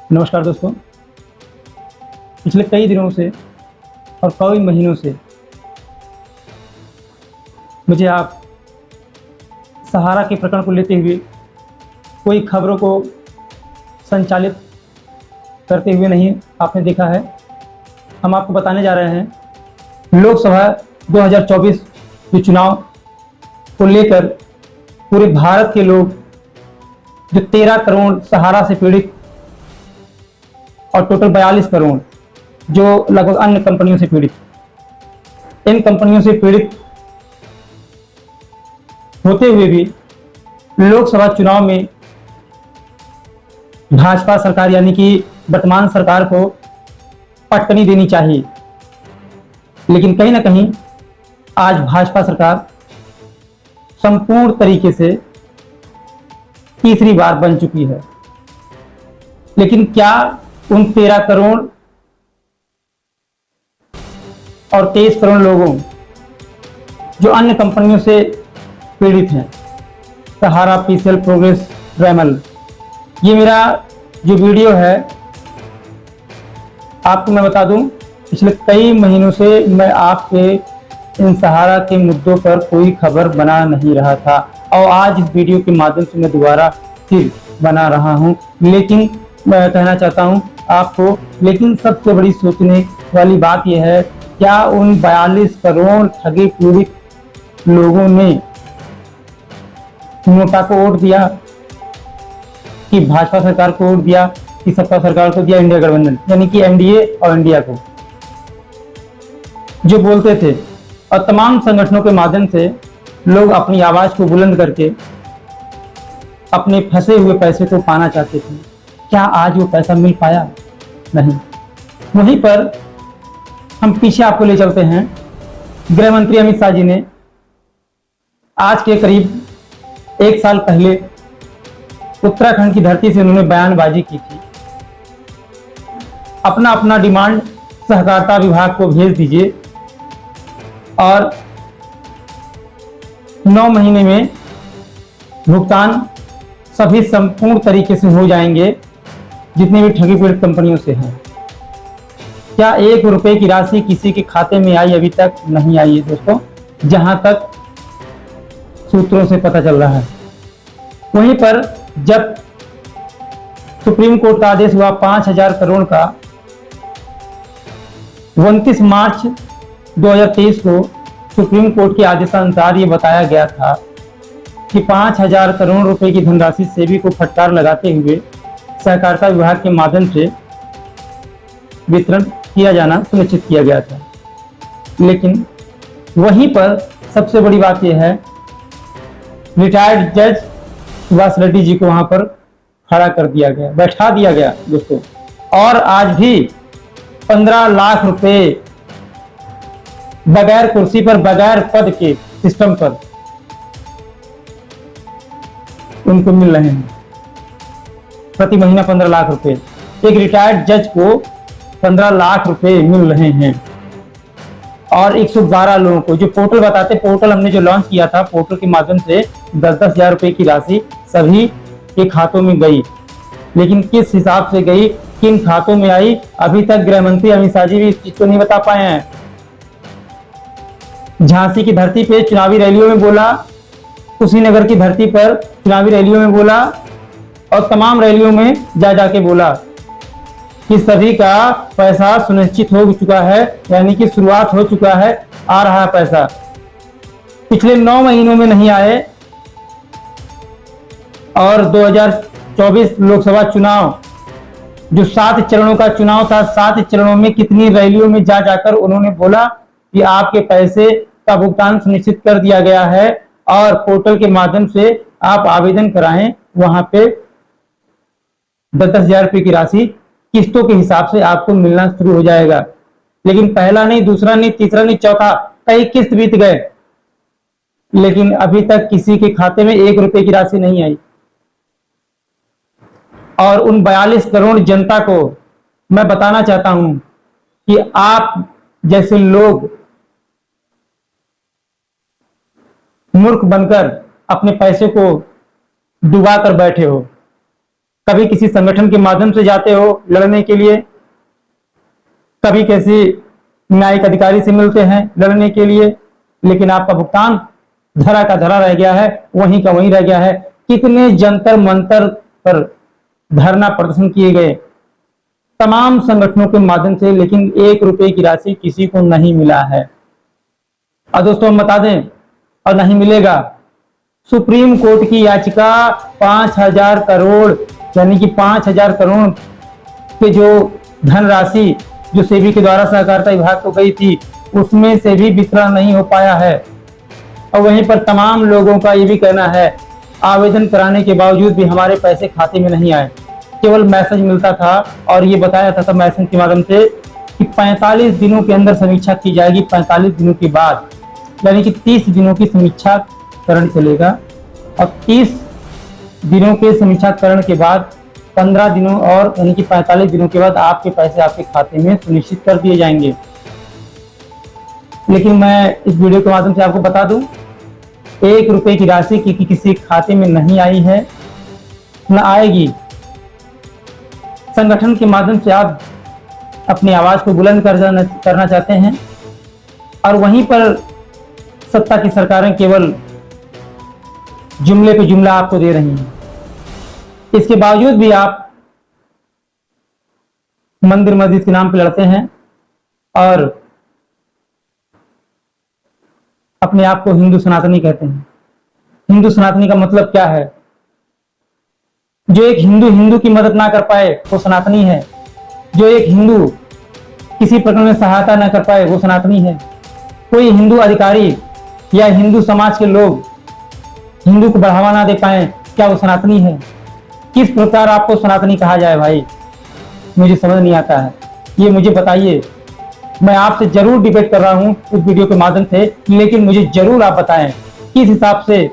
नमस्कार दोस्तों। पिछले कई दिनों से और कई महीनों से मुझे आप सहारा के प्रकरण को लेते हुए कोई खबरों को संचालित करते हुए नहीं आपने देखा है। हम आपको बताने जा रहे हैं लोकसभा 2024 के चुनाव को लेकर पूरे भारत के लोग जो 13 करोड़ सहारा से पीड़ित और टोटल 42 करोड़ जो लगभग अन्य कंपनियों से पीड़ित, इन कंपनियों से पीड़ित होते हुए भी लोकसभा चुनाव में भाजपा सरकार यानी कि वर्तमान सरकार को पटकनी देनी चाहिए। लेकिन कहीं ना कहीं आज भाजपा सरकार संपूर्ण तरीके से तीसरी बार बन चुकी है। लेकिन क्या उन 13 करोड़ और 23 करोड़ लोगों जो अन्य कंपनियों से पीड़ित हैं, सहारा, पीसीएल, प्रोग्रेस, रेमल, ये मेरा जो वीडियो है आपको मैं बता दूं, पिछले कई महीनों से मैं आपके इन सहारा के मुद्दों पर कोई खबर बना नहीं रहा था और आज इस वीडियो के माध्यम से मैं दोबारा फिर बना रहा हूं। लेकिन मैं कहना चाहता हूं आपको, लेकिन सबसे बड़ी सोचने वाली बात यह है, क्या उन 42 करोड़ ठगी पीड़ित लोगों ने नोटा को वोट दिया कि भाजपा सरकार को वोट दिया कि सपा सरकार को दिया, इंडिया गठबंधन यानी कि एनडीए और इंडिया को जो बोलते थे। और तमाम संगठनों के माध्यम से लोग अपनी आवाज को बुलंद करके अपने फंसे हुए पैसे को पाना चाहते थे। क्या आज वो पैसा मिल पाया? नहीं। वहीं पर हम पीछे आपको ले चलते हैं। गृह मंत्री अमित शाह जी ने आज के करीब 1 साल पहले उत्तराखंड की धरती से उन्होंने बयानबाजी की थी, अपना अपना डिमांड सहकारिता विभाग को भेज दीजिए और 9 महीने में भुगतान सभी संपूर्ण तरीके से हो जाएंगे जितने भी ठगी पीड़ित कंपनियों से हैं। क्या 1 रुपए की राशि किसी के खाते में आई? अभी तक नहीं आई है दोस्तों, जहां तक सूत्रों से पता चल रहा है। वहीं पर जब सुप्रीम कोर्ट का आदेश हुआ 5000 करोड़ का, 29 मार्च 2023 को सुप्रीम कोर्ट के आदेशानुसार ये बताया गया था कि 5000 करोड़ रुपए की धनराशि सेबी को फटकार लगाते हुए सहकारिता विभाग के माध्यम से वितरण किया जाना सुनिश्चित किया गया था। लेकिन वहीं पर सबसे बड़ी बात यह है, रिटायर्ड जज सुभाष रेड्डी जी को वहां पर खड़ा कर दिया गया, बैठा दिया गया दोस्तों। और आज भी 15 लाख रुपए बगैर कुर्सी पर, बगैर पद के सिस्टम पर उनको मिल रहे हैं। प्रति महीना 15 लाख रुपए एक रिटायर्ड जज को 15 लाख रुपए मिल रहे हैं। और 112 लोगों को, जो पोर्टल बताते, पोर्टल हमने जो लॉन्च किया था, पोर्टल के माध्यम से 10-10 हजार रुपए की राशि सभी के खातों में गई। लेकिन किस हिसाब से गई, किन खातों में आई, अभी तक गृह मंत्री अमित शाह जी भी इस चीज को नहीं बता पाए हैं। झांसी की धरती पे चुनावी रैलियों में बोला, कुशीनगर की धरती पर चुनावी रैलियों में बोला और तमाम रैलियों में जा जाके बोला कि सभी का पैसा सुनिश्चित हो चुका है, यानी कि शुरुआत हो चुका है, आ रहा है पैसा। पिछले 9 महीनों में नहीं आए और 2024 लोकसभा चुनाव जो 7 चरणों का चुनाव था, 7 चरणों में कितनी रैलियों में जा जाकर उन्होंने बोला कि आपके पैसे का भुगतान सुनिश्चित कर दिया गया है और पोर्टल के माध्यम से आप आवेदन कराएं, वहां पे 10-10 हजार रुपए की राशि किस्तों के हिसाब से आपको मिलना शुरू हो जाएगा। लेकिन पहला नहीं, दूसरा नहीं, तीसरा नहीं, चौथा, कई किस्त बीत गए, लेकिन अभी तक किसी के खाते में 1 रुपए की राशि नहीं आई। और उन 42 करोड़ जनता को मैं बताना चाहता हूं कि आप जैसे लोग मूर्ख बनकर अपने पैसे को डुबा कर बैठे हो। कभी किसी संगठन के माध्यम से जाते हो लड़ने के लिए, कभी किसी न्यायिक अधिकारी से मिलते हैं लड़ने के लिए, लेकिन आपका भुगतान धरा का धरा रह गया है, वहीं का वहीं रह गया है। कितने जंतर मंतर पर धरना प्रदर्शन किए गए तमाम संगठनों के माध्यम से, लेकिन 1 रुपए की राशि किसी को नहीं मिला है। और दोस्तों हम बता दें, और नहीं मिलेगा, सुप्रीम कोर्ट की याचिका 5,000 करोड़ यानी कि 5,000 करोड़ के जो धनराशि जो सेबी के द्वारा सहकारिता विभाग को गई थी, उसमें से भी वितरण नहीं हो पाया है। और वहीं पर तमाम लोगों का ये भी कहना है, आवेदन कराने के बावजूद भी हमारे पैसे खाते में नहीं आए, केवल मैसेज मिलता था और ये बताया था मैसेज के माध्यम से कि 45 दिनों के अंदर समीक्षा की जाएगी। 45 दिनों के बाद यानी कि 30 दिनों की समीक्षा करण चलेगा, और 30 दिनों के समीक्षाकरण के बाद 15 दिनों और यानी कि 45 दिनों के बाद आपके पैसे आपके खाते में सुनिश्चित कर दिए जाएंगे। लेकिन मैं इस वीडियो के माध्यम से आपको बता दूं, 1 रुपए की राशि की किसी खाते में नहीं आई है, न आएगी। संगठन के माध्यम से आप अपनी आवाज को बुलंद करना चाहते हैं, और वहीं पर सत्ता की सरकारें केवल जुमले पे जुमला आपको दे रही हैं। इसके बावजूद भी आप मंदिर मस्जिद के नाम पे लड़ते हैं और अपने आप को हिंदू सनातनी कहते हैं। हिंदू सनातनी का मतलब क्या है? जो एक हिंदू हिंदू की मदद ना कर पाए वो सनातनी है। जो एक हिंदू किसी प्रकार में सहायता ना कर पाए वो सनातनी है। कोई हिंदू अधिकारी या हिंदू समाज के लोग हिंदू को बढ़ावा ना दे पाए, क्या वो सनातनी है? किस प्रकार आपको सनातनी कहा जाए भाई, मुझे समझ नहीं आता है। ये मुझे बताइए। मैं आपसे जरूर डिबेट कर रहा हूं इस वीडियो के माध्यम से, लेकिन मुझे जरूर आप बताएं किस हिसाब से,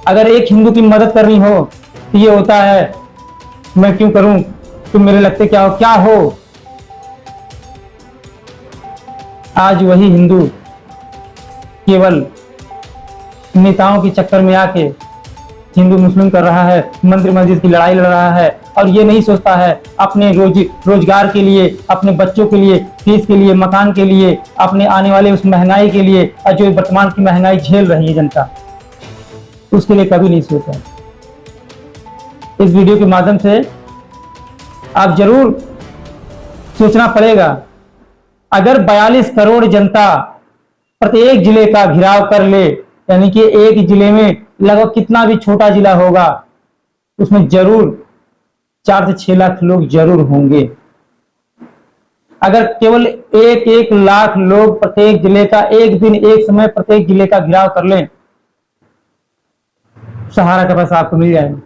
अगर एक हिंदू की मदद करनी हो तो ये होता है मैं क्यों करूं, तुम मेरे लगते क्या हो। आज वही हिंदू केवल नेताओं के चक्कर में आके हिंदू मुस्लिम कर रहा है, मंदिर मस्जिद की लड़ाई लड़ रहा है, और ये नहीं सोचता है अपने रोजगार के लिए, अपने बच्चों के लिए, फीस के लिए, मकान के लिए, अपने आने वाले उस महंगाई के लिए, और जो वर्तमान की महंगाई झेल रही है जनता, उसके लिए कभी नहीं सोचा। इस वीडियो के माध्यम से आप जरूर सोचना पड़ेगा। अगर 42 करोड़ जनता प्रत्येक जिले का घिराव कर ले, यानी कि एक जिले में लगभग कितना भी छोटा जिला होगा उसमें जरूर 4 से 6 लाख लोग जरूर होंगे। अगर केवल 1 लाख लोग प्रत्येक जिले का एक दिन एक समय प्रत्येक जिले का घिराव कर लें, सहारा का पैसा आपको मिल जाएगा।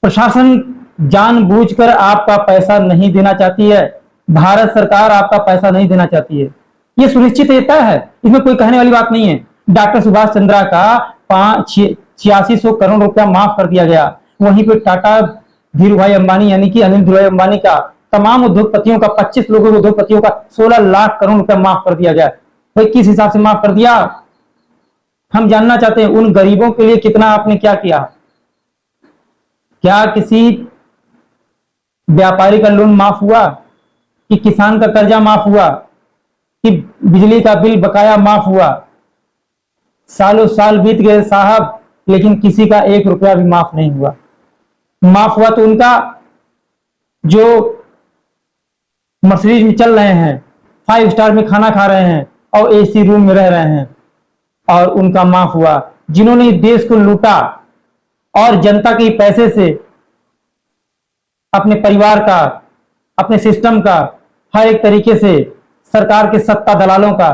प्रशासन जानबूझकर आपका पैसा नहीं देना चाहती है, भारत सरकार आपका पैसा नहीं देना चाहती है, ये सुनिश्चित रहता है, इसमें कोई कहने वाली बात नहीं है। डॉक्टर सुभाष चंद्रा का 8600 करोड़ रुपया माफ कर दिया गया। वहीं पे टाटा धीरू भाई अंबानी यानी कि अनिल धीरू भाई अंबानी का तमाम उद्योगपतियों का 25 लोगों के उद्योगपतियों का 16 लाख करोड़ रुपया माफ कर दिया गया। भाई किस हिसाब से माफ कर दिया, हम जानना चाहते हैं। उन गरीबों के लिए कितना आपने क्या किया? क्या किसी व्यापारी का लोन माफ हुआ, कि किसान का कर्जा माफ हुआ, कि बिजली का बिल बकाया माफ हुआ? सालों साल बीत गए साहब, लेकिन किसी का 1 रुपया भी माफ नहीं हुआ। माफ हुआ तो उनका जो मर्सिडीज में चल रहे हैं, 5 स्टार में खाना खा रहे हैं और एसी रूम में रह रहे हैं, और उनका माफ हुआ। जिन्होंने देश को लूटा और जनता के पैसे से अपने परिवार का, अपने सिस्टम का, हर एक तरीके से सरकार के सत्ता दलालों का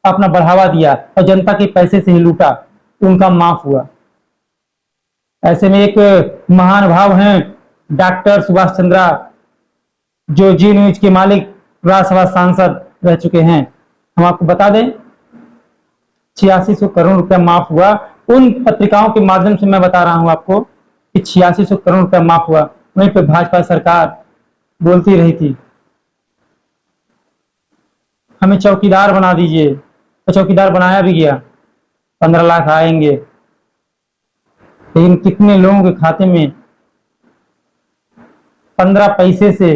अपना बढ़ावा दिया और जनता के पैसे से ही लूटा, उनका माफ हुआ। ऐसे में एक महान भाव हैं डॉक्टर सुभाष चंद्रा, जो जी न्यूज के मालिक, राज्यसभा सांसद रह चुके हैं। हम आपको बता दें 8600 करोड़ रुपया माफ हुआ। उन पत्रिकाओं के माध्यम से मैं बता रहा हूं आपको कि 8600 करोड़ रुपया माफ हुआ। वहीं पे भाजपा सरकार बोलती रही थी हमें चौकीदार बना दीजिए, तो चौकीदार बनाया भी गया, 15 लाख आएंगे। लेकिन कितने लोगों के खाते में 15 पैसे से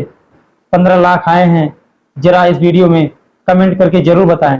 15 लाख आए हैं, जरा इस वीडियो में कमेंट करके जरूर बताएं।